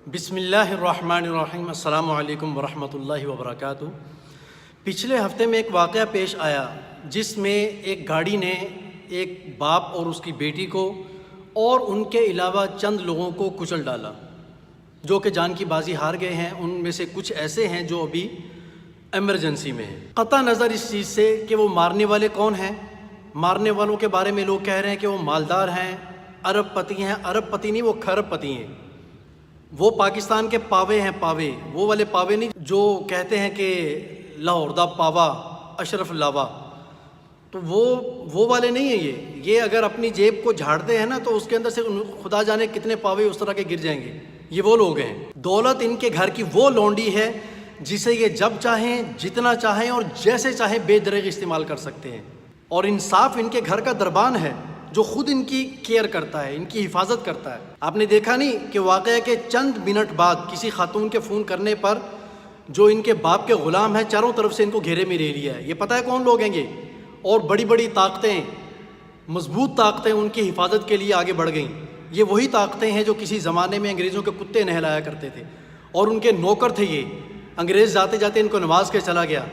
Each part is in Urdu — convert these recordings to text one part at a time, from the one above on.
بسم اللہ الرحمن الرحیم۔ السلام علیکم ورحمۃ اللہ وبرکاتہ۔ پچھلے ہفتے میں ایک واقعہ پیش آیا جس میں ایک گاڑی نے ایک باپ اور اس کی بیٹی کو اور ان کے علاوہ چند لوگوں کو کچل ڈالا جو کہ جان کی بازی ہار گئے ہیں۔ ان میں سے کچھ ایسے ہیں جو ابھی ایمرجنسی میں ہیں۔ قطع نظر اس چیز سے کہ وہ مارنے والے کون ہیں، مارنے والوں کے بارے میں لوگ کہہ رہے ہیں کہ وہ مالدار ہیں، ارب پتی ہیں۔ ارب پتی نہیں، وہ کھرب پتی ہیں۔ وہ پاکستان کے پاوے ہیں، پاوے، وہ والے پاوے نہیں جو کہتے ہیں کہ لاہور دا پاوا اشرف لاوا، تو وہ والے نہیں ہیں۔ یہ اگر اپنی جیب کو جھاڑتے ہیں نا تو اس کے اندر سے خدا جانے کتنے پاوے اس طرح کے گر جائیں گے۔ یہ وہ لوگ ہیں۔ دولت ان کے گھر کی وہ لونڈی ہے جسے یہ جب چاہیں، جتنا چاہیں اور جیسے چاہیں بے دریغ استعمال کر سکتے ہیں، اور انصاف ان کے گھر کا دربان ہے جو خود ان کی کیئر کرتا ہے، ان کی حفاظت کرتا ہے۔ آپ نے دیکھا نہیں کہ واقعہ کے چند منٹ بعد کسی خاتون کے فون کرنے پر جو ان کے باپ کے غلام ہیں چاروں طرف سے ان کو گھیرے میں لے لیا ہے۔ یہ پتہ ہے کون لوگ ہیں یہ؟ اور بڑی بڑی طاقتیں، مضبوط طاقتیں ان کی حفاظت کے لیے آگے بڑھ گئیں۔ یہ وہی طاقتیں ہیں جو کسی زمانے میں انگریزوں کے کتے نہلایا کرتے تھے اور ان کے نوکر تھے۔ یہ انگریز جاتے جاتے ان کو نواز کے چلا گیا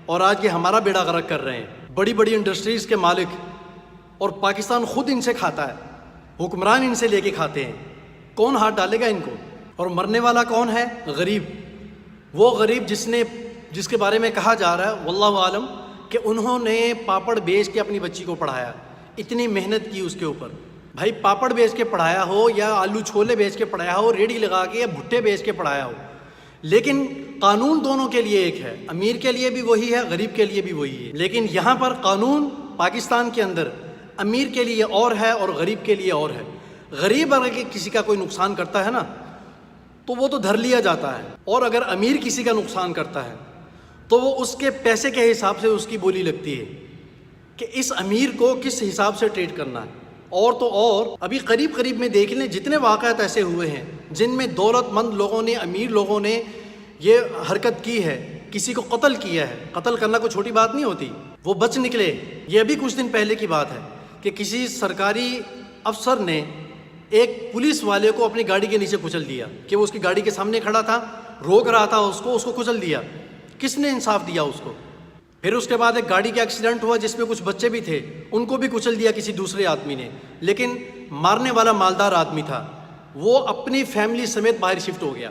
اور آج یہ ہمارا بیڑا غرق کر رہے ہیں۔ بڑی بڑی انڈسٹریز کے مالک، اور پاکستان خود ان سے کھاتا ہے، حکمران ان سے لے کے کھاتے ہیں۔ کون ہاتھ ڈالے گا ان کو؟ اور مرنے والا کون ہے؟ غریب۔ وہ غریب جس کے بارے میں کہا جا رہا ہے واللہ عالم کہ انہوں نے پاپڑ بیچ کے اپنی بچی کو پڑھایا، اتنی محنت کی اس کے اوپر۔ بھائی پاپڑ بیچ کے پڑھایا ہو یا آلو چھولے بیچ کے پڑھایا ہو، ریڑھی لگا کے یا بھٹے بیچ کے پڑھایا ہو، لیکن قانون دونوں کے لیے ایک ہے۔ امیر کے لیے بھی وہی ہے، غریب کے لیے بھی وہی ہے۔ لیکن یہاں پر قانون پاکستان کے اندر امیر کے لیے اور ہے اور غریب کے لیے اور ہے۔ غریب اگر کسی کا کوئی نقصان کرتا ہے نا تو وہ تو دھر لیا جاتا ہے، اور اگر امیر کسی کا نقصان کرتا ہے تو وہ اس کے پیسے کے حساب سے اس کی بولی لگتی ہے کہ اس امیر کو کس حساب سے ٹریٹ کرنا ہے۔ اور تو اور ابھی قریب میں دیکھ لیں جتنے واقعات ایسے ہوئے ہیں جن میں دولت مند لوگوں نے، امیر لوگوں نے یہ حرکت کی ہے، کسی کو قتل کیا ہے۔ قتل کرنا کوئی چھوٹی بات نہیں ہوتی، وہ بچ نکلے۔ یہ ابھی کچھ دن پہلے کی بات ہے کہ کسی سرکاری افسر نے ایک پولیس والے کو اپنی گاڑی کے نیچے کچل دیا کہ وہ اس کی گاڑی کے سامنے کھڑا تھا، روک رہا تھا اس کو کچل دیا۔ کس نے انصاف دیا اس کو؟ پھر اس کے بعد ایک گاڑی کا ایکسیڈنٹ ہوا جس میں کچھ بچے بھی تھے، ان کو بھی کچل دیا کسی دوسرے آدمی نے، لیکن مارنے والا مالدار آدمی تھا، وہ اپنی فیملی سمیت باہر شفٹ ہو گیا۔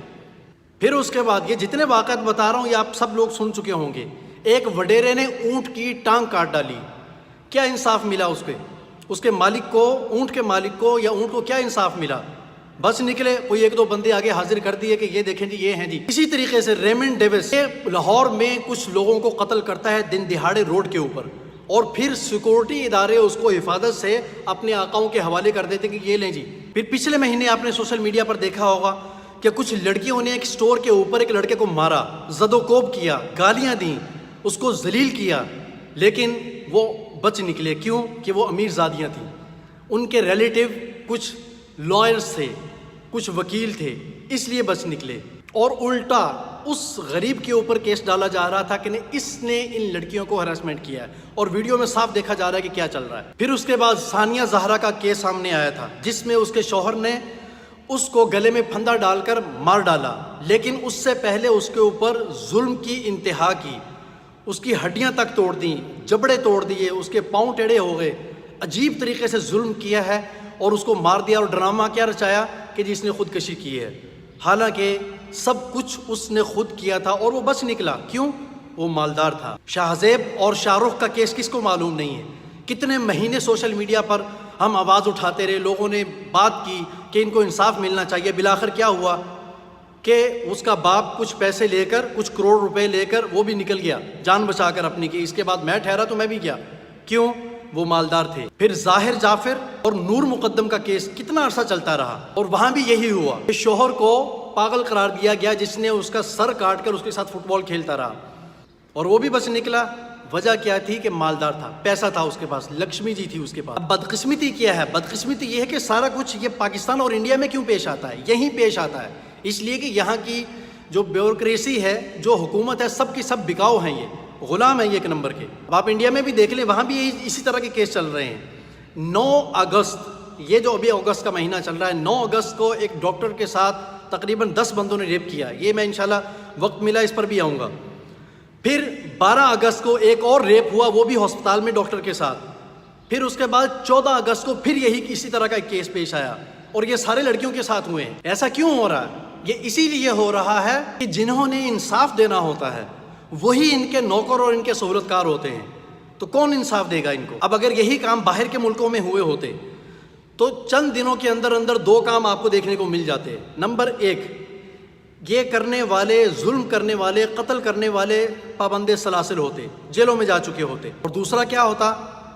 پھر اس کے بعد یہ جتنے واقعات بتا رہا ہوں یہ آپ سب لوگ سن چکے ہوں گے۔ ایک وڈیرے نے اونٹ کی ٹانگ کاٹ ڈالی، کیا انصاف ملا اس کے مالک کو، اونٹ کے مالک کو یا اونٹ کو کیا انصاف ملا؟ بس نکلے، کوئی ایک دو بندے آگے حاضر کر دیے کہ یہ دیکھیں جی یہ ہیں جی۔ اسی طریقے سے ریمنڈ ڈیوس لاہور میں کچھ لوگوں کو قتل کرتا ہے دن دہاڑے روڈ کے اوپر، اور پھر سیکورٹی ادارے اس کو حفاظت سے اپنے آقاؤں کے حوالے کر دیتے کہ یہ لیں جی۔ پھر پچھلے مہینے آپ نے سوشل میڈیا پر دیکھا ہوگا کہ کچھ لڑکیوں نے ایک سٹور کے اوپر ایک لڑکے کو مارا، زد و کوب کیا، گالیاں دیں، اس کو ذلیل کیا، لیکن وہ بچ نکلے۔ کیوں؟ کہ وہ امیر زادیاں تھیں، ان کے ریلیٹیو کچھ لائرز تھے، کچھ وکیل تھے، اس لیے بچ نکلے۔ اور الٹا اس غریب کے اوپر کیس ڈالا جا رہا تھا کہ اس نے ان لڑکیوں کو ہراسمنٹ کیا ہے، اور ویڈیو میں صاف دیکھا جا رہا ہے کہ کیا چل رہا ہے۔ پھر اس کے بعد ثانیہ زہرا کا کیس سامنے آیا تھا جس میں اس کے شوہر نے اس کو گلے میں پھندا ڈال کر مار ڈالا، لیکن اس سے پہلے اس کے اوپر ظلم کی انتہا کی، اس کی ہڈیاں تک توڑ دیں، جبڑے توڑ دیے، اس کے پاؤں ٹیڑھے ہو گئے، عجیب طریقے سے ظلم کیا ہے اور اس کو مار دیا، اور ڈرامہ کیا رچایا کہ جس نے خودکشی کی ہے، حالانکہ سب کچھ اس نے خود کیا تھا اور وہ بچ نکلا۔ کیوں؟ وہ مالدار تھا۔ شاہ زیب اور شاہ رخ کا کیس کس کو معلوم نہیں ہے؟ کتنے مہینے سوشل میڈیا پر ہم آواز اٹھاتے رہے، لوگوں نے بات کی کہ ان کو انصاف ملنا چاہیے۔ بالآخر کیا ہوا کہ اس کا باپ کچھ پیسے لے کر، کچھ کروڑ روپے لے کر وہ بھی نکل گیا جان بچا کر اپنی کی۔ اس کے بعد میں ٹھہرا تو میں بھی گیا، کیوں؟ وہ مالدار تھے۔ پھر ظاہر جعفر اور نور مقدم کا کیس کتنا عرصہ چلتا رہا، اور وہاں بھی یہی ہوا کہ شوہر کو پاگل قرار دیا گیا جس نے اس کا سر کاٹ کر اس کے ساتھ فٹ بال کھیلتا رہا، اور وہ بھی بچ نکلا۔ وجہ کیا تھی؟ کہ مالدار تھا، پیسہ تھا اس کے پاس، لکشمی جی تھی اس کے پاس۔ اب بدقسمتی کیا ہے؟ بدقسمتی یہ ہے کہ سارا کچھ یہ پاکستان اور انڈیا میں کیوں پیش آتا ہے؟ یہیں پیش آتا ہے اس لیے کہ یہاں کی جو بیوروکریسی ہے، جو حکومت ہے، سب کی سب بکاؤ ہیں، یہ غلام ہیں یہ ایک نمبر کے۔ اب آپ انڈیا میں بھی دیکھ لیں، وہاں بھی اسی طرح کے کیس چل رہے ہیں۔ 9 اگست، یہ جو ابھی اگست کا مہینہ چل رہا ہے، 9 اگست کو ایک ڈاکٹر کے ساتھ تقریباً 10 بندوں نے ریپ کیا. یہ میں انشاءاللہ وقت ملا اس پر بھی آؤں گا. پھر 12 اگست کو ایک اور ریپ ہوا، وہ بھی ہسپتال میں ڈاکٹر کے ساتھ. پھر اس کے بعد 14 اگست کو پھر یہی اسی طرح کا ایک کیس پیش آیا، اور یہ سارے لڑکیوں کے ساتھ ہوئے ہیں. ایسا کیوں ہو رہا ہے؟ یہ اسی لیے ہو رہا ہے کہ جنہوں نے انصاف دینا ہوتا ہے وہی ان کے نوکر اور ان کے سہولت کار ہوتے ہیں. تو کون انصاف دے گا ان کو؟ اب اگر یہی کام باہر کے ملکوں میں ہوئے ہوتے تو چند دنوں کے اندر اندر 2 کام آپ کو دیکھنے کو مل جاتے. نمبر 1، یہ کرنے والے، ظلم کرنے والے، قتل کرنے والے پابند سلاسل ہوتے، جیلوں میں جا چکے ہوتے. اور دوسرا کیا ہوتا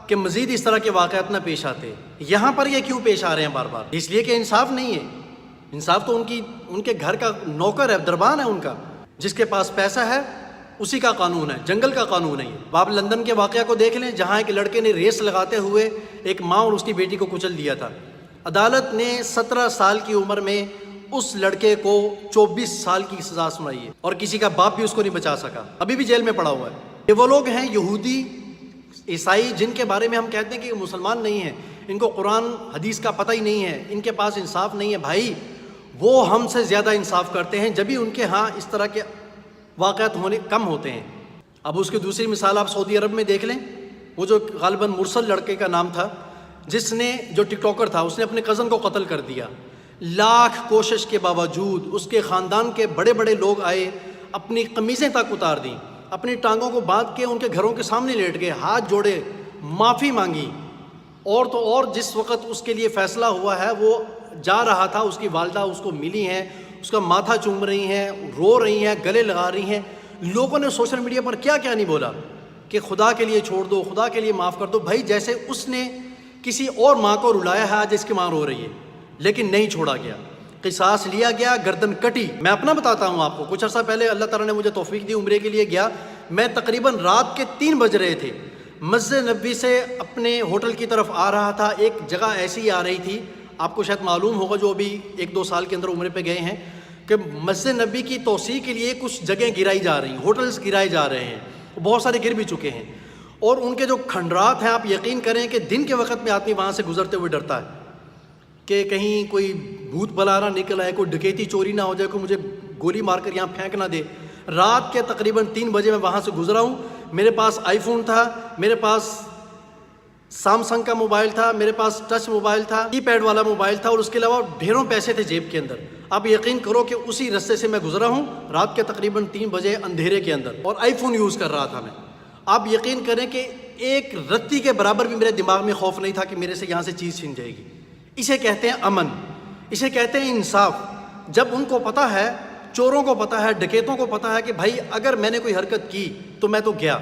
کہ مزید اس طرح کے واقعات نہ پیش آتے. یہاں پر یہ کیوں پیش آ رہے ہیں بار بار؟ اس لیے کہ انصاف نہیں ہے. انصاف تو ان کے گھر کا نوکر ہے، دربان ہے ان کا. جس کے پاس پیسہ ہے اسی کا قانون ہے، جنگل کا قانون نہیں ہے. آپ لندن کے واقعہ کو دیکھ لیں جہاں ایک لڑکے نے ریس لگاتے ہوئے ایک ماں اور اس کی بیٹی کو کچل دیا تھا. عدالت نے 17 سال کی عمر میں اس لڑکے کو 24 سال کی سزا سنائی ہے، اور کسی کا باپ بھی اس کو نہیں بچا سکا، ابھی بھی جیل میں پڑا ہوا ہے. یہ وہ لوگ ہیں یہودی عیسائی جن کے بارے میں ہم کہتے ہیں کہ مسلمان نہیں ہیں، ان کو قرآن حدیث کا پتہ ہی نہیں ہے، ان کے پاس انصاف نہیں ہے. بھائی وہ ہم سے زیادہ انصاف کرتے ہیں، جبھی ان کے ہاں اس طرح کے واقعات ہونے کم ہوتے ہیں. اب اس کی دوسری مثال آپ سعودی عرب میں دیکھ لیں. وہ جو غالباً مرسل لڑکے کا نام تھا، جس نے، جو ٹک ٹاکر تھا، اس نے اپنے کزن کو قتل کر دیا. لاکھ کوشش کے باوجود اس کے خاندان کے بڑے بڑے لوگ آئے، اپنی قمیضیں تک اتار دیں، اپنی ٹانگوں کو باندھ کے ان کے گھروں کے سامنے لیٹ گئے، ہاتھ جوڑے، معافی مانگی. اور تو اور جس وقت اس کے لیے فیصلہ ہوا ہے، وہ جا رہا تھا، اس کی والدہ اس کو ملی ہیں، اس کا ماتھا چوم رہی ہیں، رو رہی ہیں، گلے لگا رہی ہیں. لوگوں نے سوشل میڈیا پر کیا کیا نہیں بولا کہ خدا کے لیے چھوڑ دو، خدا کے لیے معاف کر دو. بھائی جیسے اس نے کسی اور ماں کو رلایا ہے، آج اس کی ماں رو رہی ہے، لیکن نہیں چھوڑا گیا. قصاص لیا گیا، گردن کٹی. میں اپنا بتاتا ہوں آپ کو. کچھ عرصہ پہلے اللہ تعالیٰ نے مجھے توفیق دی، عمرے کے لیے گیا. میں تقریباً رات کے 3 بج رہے تھے، مسجد نبوی سے اپنے ہوٹل کی طرف آ رہا تھا. ایک جگہ ایسی آ رہی تھی، آپ کو شاید معلوم ہوگا جو ابھی 1-2 سال کے اندر عمرے پہ گئے ہیں، کہ مسجد نبوی کی توسیع کے لیے کچھ جگہیں گرائی جا رہی ہیں، ہوٹلز گرائے جا رہے ہیں، بہت سارے گر بھی چکے ہیں. اور ان کے جو کھنڈرات ہیں، آپ یقین کریں کہ دن کے وقت میں آدمی وہاں سے گزرتے ہوئے ڈرتا ہے کہ کہیں کوئی بھوت بلا نہ نکل آئے، کوئی ڈکیتی چوری نہ ہو جائے، کوئی مجھے گولی مار کر یہاں پھینک نہ دے. رات کے تقریباً 3 بجے میں وہاں سے گزرا ہوں. میرے پاس آئی فون تھا، میرے پاس سامسنگ کا موبائل تھا، میرے پاس ٹچ موبائل تھا، کی پیڈ والا موبائل تھا، اور اس کے علاوہ ڈھیروں پیسے تھے جیب کے اندر. آپ یقین کرو کہ اسی رستے سے میں گزرا ہوں رات کے تقریباً 3 بجے اندھیرے کے اندر، اور آئی فون یوز کر رہا تھا میں. آپ یقین کریں کہ ایک رتی کے برابر بھی میرے دماغ میں خوف نہیں تھا کہ میرے سے یہاں سے چیز چھن جائے گی. اسے کہتے ہیں امن، اسے کہتے ہیں انصاف. جب ان کو پتہ ہے، چوروں کو پتہ ہے، ڈکیتوں کو پتہ ہے کہ بھائی اگر میں نے کوئی حرکت کی تو میں تو گیا.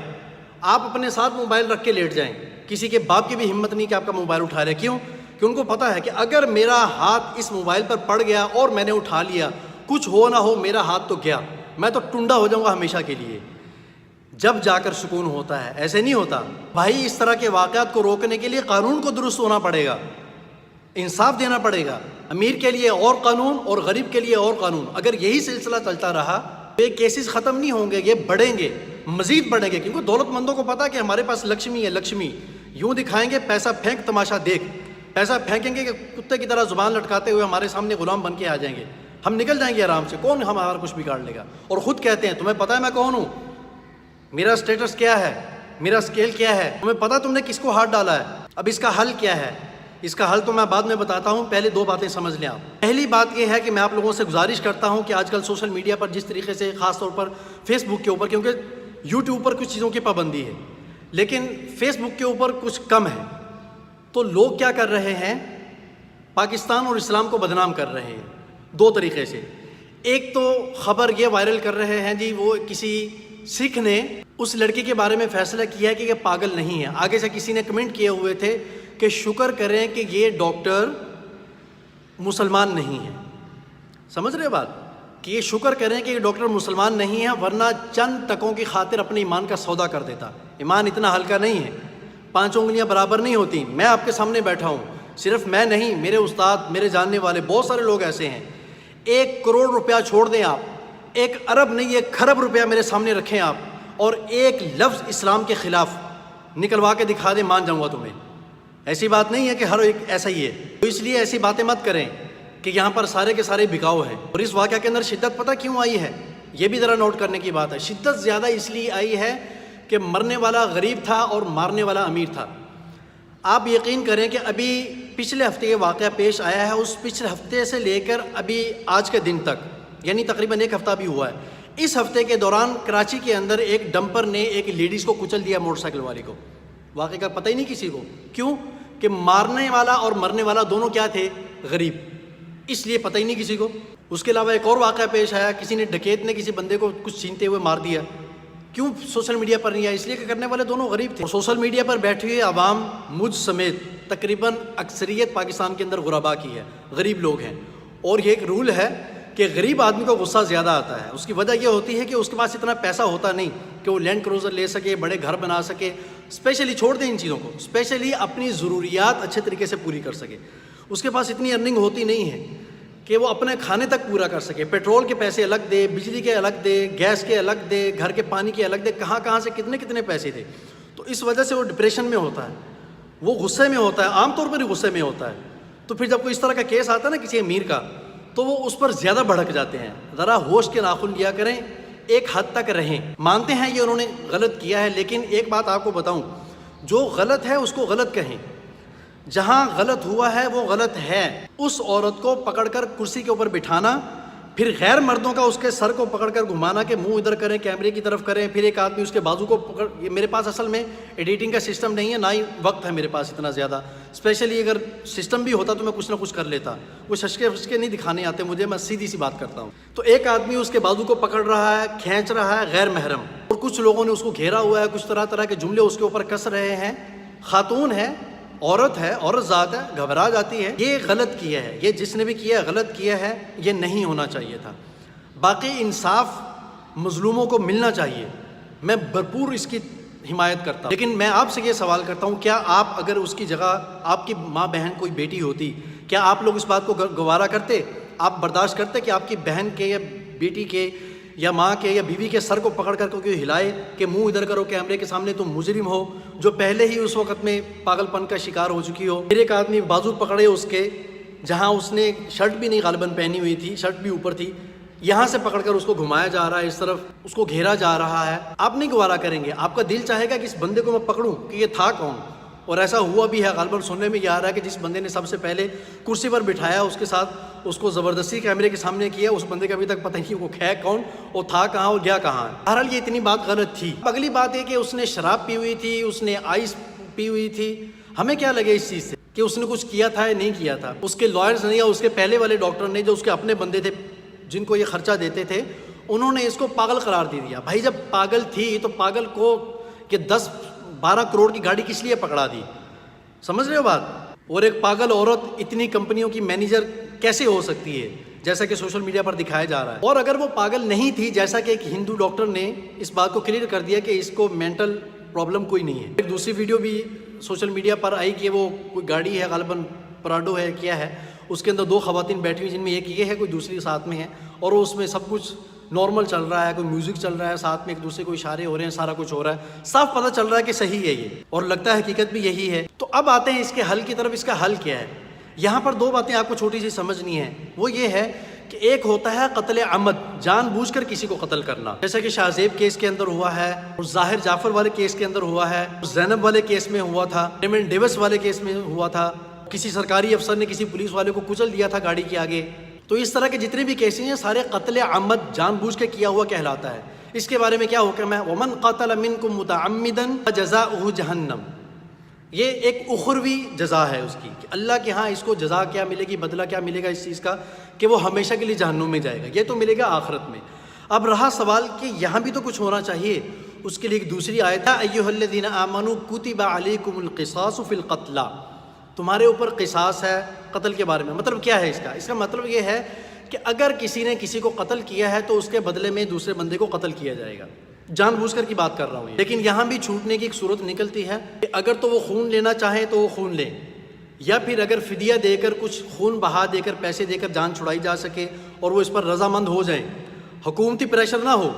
آپ اپنے ساتھ موبائل رکھ کے لیٹ جائیں، کسی کے باپ کی بھی ہمت نہیں کہ آپ کا موبائل اٹھا لے. کیوں؟ کہ ان کو پتہ ہے کہ اگر میرا ہاتھ اس موبائل پر پڑ گیا اور میں نے اٹھا لیا، کچھ ہو نہ ہو میرا ہاتھ تو گیا، میں تو ٹنڈا ہو جاؤں گا ہمیشہ کے لیے. جب جا کر سکون ہوتا ہے، ایسے نہیں ہوتا. بھائی اس طرح کے واقعات کو روکنے کے لیے قانون کو درست ہونا پڑے گا، انصاف دینا پڑے گا. امیر کے لیے اور قانون اور غریب کے لیے اور قانون. اگر یہی سلسلہ چلتا رہا تو یہ کیسز ختم نہیں ہوں گے، یہ بڑھیں گے، مزید بڑھیں گے. کیونکہ دولت مندوں کو پتا کہ ہمارے پاس لکشمی ہے، لکشمی یوں دکھائیں گے، پیسہ پھینک تماشا دیکھ. پیسہ پھینکیں گے کہ کتے کی طرح زبان لٹکاتے ہوئے ہمارے سامنے غلام بن کے آ جائیں گے. ہم نکل جائیں گے آرام سے، کون ہمارا کچھ بگاڑ لے گا. اور خود کہتے ہیں تمہیں پتہ ہے میں کون ہوں، میرا سٹیٹس کیا ہے، میرا اسکیل کیا ہے، تمہیں پتہ تم نے کس کو ہاتھ ڈالا ہے. اب اس کا حل کیا ہے؟ اس کا حل تو میں بعد میں بتاتا ہوں، پہلے 2 باتیں سمجھ لیں آپ. پہلی بات یہ ہے کہ میں آپ لوگوں سے گزارش کرتا ہوں کہ آج کل سوشل میڈیا پر جس طریقے سے، خاص طور پر فیس بک کے اوپر، کیونکہ یوٹیوب پر کچھ چیزوں کی پابندی ہے لیکن فیس بک کے اوپر کچھ کم ہے، تو لوگ کیا کر رہے ہیں، پاکستان اور اسلام کو بدنام کر رہے ہیں 2 طریقے سے. ایک تو خبر یہ وائرل کر رہے ہیں جی، وہ کسی سکھ نے اس لڑکی کے بارے میں فیصلہ کیا ہے کہ یہ پاگل نہیں ہے. آگے سے کسی نے کمنٹ کیے ہوئے تھے کہ شکر کریں کہ یہ ڈاکٹر مسلمان نہیں ہے. سمجھ رہے بات؟ کہ یہ شکر کریں کہ یہ ڈاکٹر مسلمان نہیں ہے، ورنہ چند ٹکوں کی خاطر اپنے ایمان کا سودا کر دیتا. ایمان اتنا ہلکا نہیں ہے، 5 انگلیاں برابر نہیں ہوتی. میں آپ کے سامنے بیٹھا ہوں، صرف میں نہیں، میرے استاد، میرے جاننے والے بہت سارے لوگ ایسے ہیں. 1 کروڑ روپیہ چھوڑ دیں آپ، 1 ارب نہیں 1 کھرب روپیہ میرے سامنے رکھیں آپ، اور ایک لفظ اسلام کے خلاف نکلوا کے دکھا دیں، مان جاؤں گا تمہیں. ایسی بات نہیں ہے کہ ہر ایک ایسا ہی ہے. تو اس لیے ایسی باتیں مت کریں. کہ یہاں پر سارے کے سارے بکاؤ ہیں. اور اس واقعہ کے اندر شدت پتہ کیوں آئی ہے؟ یہ بھی ذرا نوٹ کرنے کی بات ہے. شدت زیادہ اس لیے آئی ہے کہ مرنے والا غریب تھا اور مارنے والا امیر تھا. آپ یقین کریں کہ ابھی پچھلے ہفتے یہ واقعہ پیش آیا ہے، اس پچھلے ہفتے سے لے کر ابھی آج کے دن تک، یعنی تقریباً ایک ہفتہ بھی ہوا ہے. اس ہفتے کے دوران کراچی کے اندر ایک ڈمپر نے ایک لیڈیز کو کچل دیا، موٹر سائیکل والی کو. واقعے کا پتہ ہی نہیں کسی کو. کیوں؟ کہ مارنے والا اور مرنے والا دونوں کیا تھے؟ غریب. اس لیے پتہ ہی نہیں کسی کو. اس کے علاوہ ایک اور واقعہ پیش آیا، کسی نے ڈکیت نے کسی بندے کو کچھ چھینتے ہوئے مار دیا. کیوں سوشل میڈیا پر نہیں آیا؟ اس لیے کہ کرنے والے دونوں غریب تھے. اور سوشل میڈیا پر بیٹھے ہوئے عوام مجھ سمیت تقریباً اکثریت پاکستان کے اندر غربا کی ہے، غریب لوگ ہیں. اور یہ ایک رول ہے کہ غریب آدمی کو غصہ زیادہ آتا ہے. اس کی وجہ یہ ہوتی ہے کہ اس کے پاس اتنا پیسہ ہوتا نہیں کہ وہ لینڈ کروزر لے سکے، بڑے گھر بنا سکے. اسپیشلی چھوڑ دیں ان چیزوں کو، اسپیشلی اپنی ضروریات اچھے طریقے سے پوری کر سکے. اس کے پاس اتنی ارننگ ہوتی نہیں ہے کہ وہ اپنے کھانے تک پورا کر سکے. پیٹرول کے پیسے الگ دے، بجلی کے الگ دے، گیس کے الگ دے، گھر کے پانی کے الگ دے. کہاں سے کتنے پیسے دے. تو اس وجہ سے وہ ڈپریشن میں ہوتا ہے، وہ غصے میں ہوتا ہے، عام طور پر ہی غصے میں ہوتا ہے. تو پھر جب کوئی اس طرح کا کیس آتا ہے نا کسی امیر کا، تو وہ اس پر زیادہ بھڑک جاتے ہیں. ذرا ہوش کے ناخن لیا کریں، ایک حد تک رہیں. مانتے ہیں یہ انہوں نے غلط کیا ہے، لیکن ایک بات آپ کو بتاؤں، جو غلط ہے اس کو غلط کہیں. جہاں غلط ہوا ہے وہ غلط ہے. اس عورت کو پکڑ کر کرسی کے اوپر بٹھانا، پھر غیر مردوں کا اس کے سر کو پکڑ کر گھمانا کہ منہ ادھر کریں، کیمرے کی طرف کریں، پھر ایک آدمی اس کے بازو کو پکڑ. یہ میرے پاس اصل میں ایڈیٹنگ کا سسٹم نہیں ہے، نہ ہی وقت ہے میرے پاس اتنا زیادہ. اسپیشلی اگر سسٹم بھی ہوتا تو میں کچھ نہ کچھ کر لیتا. وہ ششکے نہیں دکھانے آتے مجھے، میں سیدھی سی بات کرتا ہوں. تو ایک آدمی اس کے بازو کو پکڑ رہا ہے، کھینچ رہا ہے غیر محرم، اور کچھ لوگوں نے اس کو گھیرا ہوا ہے، کچھ طرح کے جملے اس کے اوپر کس رہے ہیں. خاتون ہے، عورت ہے، عورت ذات ہے، گھبرا جاتی ہے. یہ غلط کیا ہے، یہ جس نے بھی کیا ہے غلط کیا ہے، یہ نہیں ہونا چاہیے تھا. باقی انصاف مظلوموں کو ملنا چاہیے، میں بھرپور اس کی حمایت کرتا ہوں. لیکن میں آپ سے یہ سوال کرتا ہوں، کیا آپ اگر اس کی جگہ آپ کی ماں بہن کوئی بیٹی ہوتی، کیا آپ لوگ اس بات کو گوارا کرتے؟ آپ برداشت کرتے کہ آپ کی بہن کے یا بیٹی کے یا ماں کے یا بیوی کے سر کو پکڑ کر کوئی ہلائے کہ منہ ادھر کرو کیمرے کے سامنے، تم مجرم ہو، جو پہلے ہی اس وقت میں پاگل پن کا شکار ہو چکی ہو. پھر ایک آدمی بازو پکڑے اس کے، جہاں اس نے شرٹ بھی نہیں غالباً پہنی ہوئی تھی، شرٹ بھی اوپر تھی، یہاں سے پکڑ کر اس کو گھمایا جا رہا ہے، اس طرف اس کو گھیرا جا رہا ہے. آپ نہیں گوارا کریں گے، آپ کا دل چاہے گا کہ اس بندے کو میں پکڑوں کہ یہ تھا کون. اور ایسا ہوا بھی ہے، غالباً سننے میں یہ آ رہا ہے کہ جس بندے نے سب سے پہلے کرسی پر بٹھایا اس کے ساتھ اس کو زبردستی کیمرے کے سامنے کیا، اس بندے کا ابھی تک پتہ نہیں وہ ہے کون، وہ تھا کہاں اور گیا کہاں. بہرحال یہ اتنی بات غلط تھی. اگلی بات یہ کہ اس نے شراب پی ہوئی تھی، اس نے آئس پی ہوئی تھی. ہمیں کیا لگے اس چیز سے کہ اس نے کچھ کیا تھا یا نہیں کیا تھا. اس کے لائرز نے یا اس کے پہلے والے ڈاکٹر نے جو اس کے اپنے بندے تھے جن کو یہ خرچہ دیتے تھے، انہوں نے اس کو پاگل قرار دے دیا. بھائی جب پاگل تھی تو پاگل کو کہ 10-12 کروڑ کی گاڑی کس لیے پکڑا دی؟ سمجھ رہے ہو بات؟ اور ایک پاگل عورت اتنی کمپنیوں کی مینیجر کیسے ہو سکتی ہے جیسا کہ سوشل میڈیا پر دکھایا جا رہا ہے؟ اور اگر وہ پاگل نہیں تھی، جیسا کہ ایک ہندو ڈاکٹر نے اس بات کو کلیئر کر دیا کہ اس کو مینٹل پرابلم کوئی نہیں ہے. ایک دوسری ویڈیو بھی سوشل میڈیا پر آئی کہ وہ کوئی گاڑی ہے، غالباً پراڈو ہے، کیا ہے، اس کے اندر 2 خواتین بیٹھی ہوئی، جن میں ایک یہ ہے، کوئی دوسری ساتھ میں ہے، اور اس میں سب کچھ نارمل چل رہا ہے، کوئی میوزک چل رہا ہے ساتھ میں، ایک دوسرے کو اشارے ہو رہے ہیں، سارا کچھ ہو رہا ہے. صاف پتہ چل رہا ہے کہ صحیح ہے یہ، اور لگتا ہے حقیقت بھی یہی ہے. تو اب آتے ہیں اس کے حل کی طرف. اس کا حل کیا ہے؟ یہاں پر 2 باتیں آپ کو چھوٹی سی سمجھنی ہے. وہ یہ ہے کہ ایک ہوتا ہے قتل عمد، جان بوجھ کر کسی کو قتل کرنا، جیسا کہ شاہ زیب کیس کے اندر ہوا ہے، اور ظاہر جعفر والے کیس کے اندر ہوا ہے، زینب والے کیس میں ہوا تھا، ریمن ڈیوس والے کیس میں ہوا تھا، کسی سرکاری افسر نے کسی پولیس والے کو کچل دیا تھا گاڑی کے آگے. تو اس طرح کے جتنے بھی کیسز ہیں سارے قتل عمد، جان بوجھ کے کیا ہوا کہلاتا ہے. اس کے بارے میں کیا حکم ہے؟ وَمَنْ قَتَلَ مِنْكُمْ مُتَعَمِّدًا فَجَزَاؤُهُ جَهَنَّمُ. یہ ایک اخروی جزا ہے اس کی، کہ اللہ کے ہاں اس کو جزا کیا ملے گی، بدلہ کیا ملے گا اس چیز کا، کہ وہ ہمیشہ کے لیے جہنم میں جائے گا. یہ تو ملے گا آخرت میں. اب رہا سوال کہ یہاں بھی تو کچھ ہونا چاہیے. اس کے لیے ایک دوسری آیت ہے، ایھا الذین آمنوا کتب علیکم القصاص فی القتلى. تمہارے اوپر قصاص ہے قتل کے بارے میں. مطلب کیا ہے اس کا؟ اس کا مطلب یہ ہے کہ اگر کسی نے کسی کو قتل کیا ہے تو اس کے بدلے میں دوسرے بندے کو قتل کیا جائے گا. جان بوجھ کر کی بات کر رہا ہوں. لیکن یہاں بھی چھوٹنے کی ایک صورت نکلتی ہے کہ اگر تو وہ خون لینا چاہے تو وہ خون لے، یا پھر اگر فدیہ دے کر کچھ خون بہا دے کر پیسے دے کر جان چھڑائی جا سکے اور وہ اس پر رضامند ہو جائیں. حکومتی پریشر نہ ہو.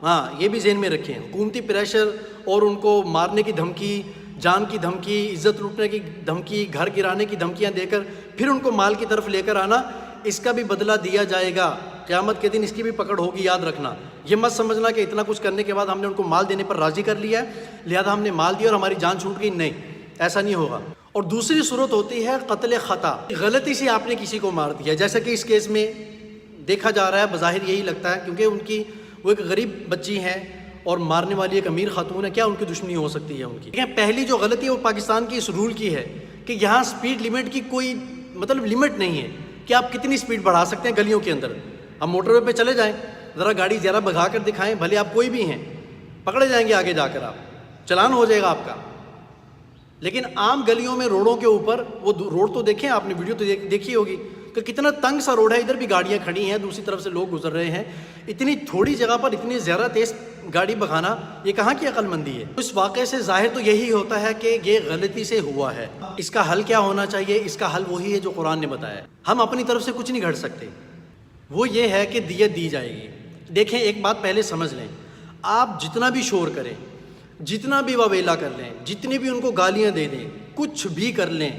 ہاں یہ بھی ذہن میں رکھیں، حکومتی پریشر اور ان کو مارنے کی دھمکی، جان کی دھمکی، عزت لوٹنے کی دھمکی، گھر گرانے کی دھمکیاں دے کر پھر ان کو مال کی طرف لے کر آنا، اس کا بھی بدلہ دیا جائے گا، قیامت کے دن اس کی بھی پکڑ ہوگی، یاد رکھنا۔ یہ مت سمجھنا کہ اتنا کچھ کرنے کے بعد ہم نے ان کو مال دینے پر راضی کر لیا ہے لہذا ہم نے مال دیا اور ہماری جان چھوٹ گئی، نہیں، ایسا نہیں ہوگا۔ اور دوسری صورت ہوتی ہے قتل خطا، غلطی سے آپ نے کسی کو مار دیا، جیسا کہ اس کیس میں دیکھا جا رہا ہے، بظاہر یہی لگتا ہے کیونکہ وہ ایک غریب بچی ہے اور مارنے والی ایک امیر خاتون ہے، کیا ان کی دشمنی ہو سکتی ہے ان کی؟ پہلی جو غلطی ہے وہ پاکستان کی اس رول کی ہے کہ یہاں سپیڈ لیمٹ کی کوئی لمٹ نہیں ہے کہ آپ کتنی سپیڈ بڑھا سکتے ہیں گلیوں کے اندر۔ آپ موٹر وے پہ چلے جائیں، ذرا گاڑی زیادہ بھگا کر دکھائیں، بھلے آپ کوئی بھی ہیں، پکڑے جائیں گے آگے جا کر، آپ چلان ہو جائے گا آپ کا۔ لیکن عام گلیوں میں روڈوں کے اوپر، وہ روڈ تو دیکھیں آپ نے، ویڈیو تو دیکھی ہوگی کہ کتنا تنگ سا روڈ ہے، ادھر بھی گاڑیاں کھڑی ہیں، دوسری طرف سے لوگ گزر رہے ہیں، اتنی تھوڑی جگہ پر اتنی زیادہ تیز گاڑی بھگانا، یہ کہاں کی عقل مندی ہے؟ اس واقعے سے ظاہر تو یہی ہوتا ہے کہ یہ غلطی سے ہوا ہے۔ اس کا حل کیا ہونا چاہیے؟ اس کا حل وہی ہے جو قرآن نے بتایا ہے، ہم اپنی طرف سے کچھ نہیں گھڑ سکتے، وہ یہ ہے کہ دیت دی جائے گی۔ دیکھیں ایک بات پہلے سمجھ لیں، آپ جتنا بھی شور کریں، جتنا بھی واویلا کر لیں، جتنی بھی ان کو گالیاں دے دیں، کچھ بھی کر لیں،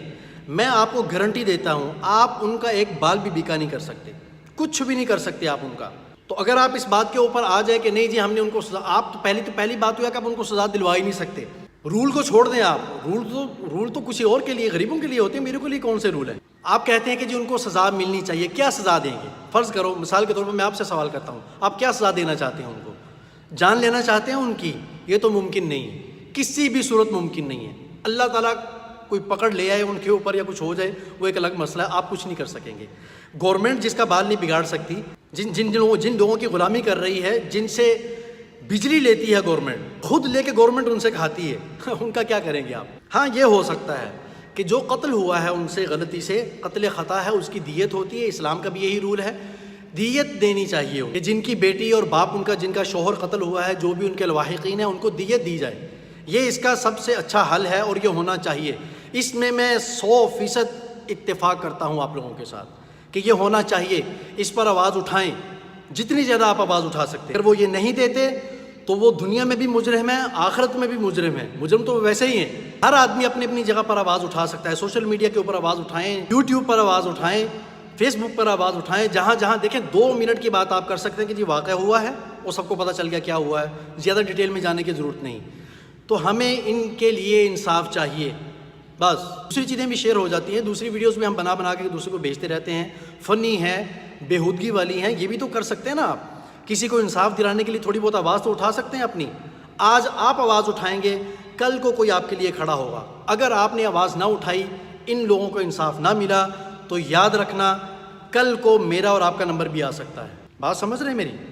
میں آپ کو گارنٹی دیتا ہوں آپ ان کا ایک بال بھی بیکا نہیں کر سکتے، کچھ بھی نہیں کر سکتے آپ ان کا۔ تو اگر آپ اس بات کے اوپر آ جائے کہ نہیں جی ہم نے ان کو سزا، آپ تو پہلی بات ہوا کہ آپ ان کو سزا دلوا ہی نہیں سکتے۔ رول کو چھوڑ دیں آپ، رول تو کسی اور کے لیے، غریبوں کے لیے ہوتے ہیں، میرے کے لیے کون سے رول ہیں؟ آپ کہتے ہیں کہ جی ان کو سزا ملنی چاہیے، کیا سزا دیں گے؟ فرض کرو مثال کے طور پر میں آپ سے سوال کرتا ہوں، آپ کیا سزا دینا چاہتے ہیں ان کو؟ جان لینا چاہتے ہیں ان کی؟ یہ تو ممکن نہیں ہے، کسی بھی صورت ممکن نہیں ہے۔ اللہ تعالیٰ کوئی پکڑ لے آئے ان کے اوپر یا کچھ ہو جائے وہ ایک الگ مسئلہ ہے، آپ کچھ نہیں کر سکیں گے۔ گورنمنٹ جس کا بال نہیں بگاڑ سکتی، جن لوگوں کی غلامی کر رہی ہے، جن سے بجلی لیتی ہے گورنمنٹ، خود لے کے گورنمنٹ ان سے کھاتی ہے، ان کا کیا کریں گے آپ؟ ہاں یہ ہو سکتا ہے کہ جو قتل ہوا ہے ان سے غلطی سے، قتل خطا ہے، اس کی دیت ہوتی ہے، اسلام کا بھی یہی رول ہے، دیت دینی چاہیے کہ جن کی بیٹی اور باپ ان کا، جن کا شوہر قتل ہوا ہے، جو بھی ان کے لواحقین ہیں ان کو دیت دی جائے، یہ اس کا سب سے اچھا حل ہے اور یہ ہونا چاہیے۔ اس میں 100% اتفاق کرتا ہوں آپ لوگوں کے ساتھ کہ یہ ہونا چاہیے، اس پر آواز اٹھائیں جتنی زیادہ آپ آواز اٹھا سکتے ہیں۔ اگر وہ یہ نہیں دیتے تو وہ دنیا میں بھی مجرم ہے، آخرت میں بھی مجرم ہے، مجرم تو ویسے ہی ہیں۔ ہر آدمی اپنی اپنی جگہ پر آواز اٹھا سکتا ہے، سوشل میڈیا کے اوپر آواز اٹھائیں، یوٹیوب پر آواز اٹھائیں، فیس بک پر آواز اٹھائیں، جہاں جہاں دیکھیں 2 منٹ کی بات آپ کر سکتے ہیں کہ جی واقعہ ہوا ہے، وہ سب کو پتہ چل گیا کیا ہوا ہے، زیادہ ڈیٹیل میں جانے کی ضرورت نہیں۔ تو ہمیں ان کے لیے انصاف چاہیے، بس۔ دوسری چیزیں بھی شیئر ہو جاتی ہیں، دوسری ویڈیوز بھی ہم بنا کے دوسرے کو بھیجتے رہتے ہیں، فنی ہے، بےہودگی والی ہیں، یہ بھی تو کر سکتے ہیں نا آپ۔ کسی کو انصاف دلانے کے لیے تھوڑی بہت آواز تو اٹھا سکتے ہیں اپنی۔ آج آپ آواز اٹھائیں گے، کل کو کوئی آپ کے لیے کھڑا ہوگا۔ اگر آپ نے آواز نہ اٹھائی، ان لوگوں کو انصاف نہ ملا، تو یاد رکھنا کل کو میرا اور آپ کا نمبر بھی آ سکتا ہے۔ بات سمجھ رہے ہیں میری؟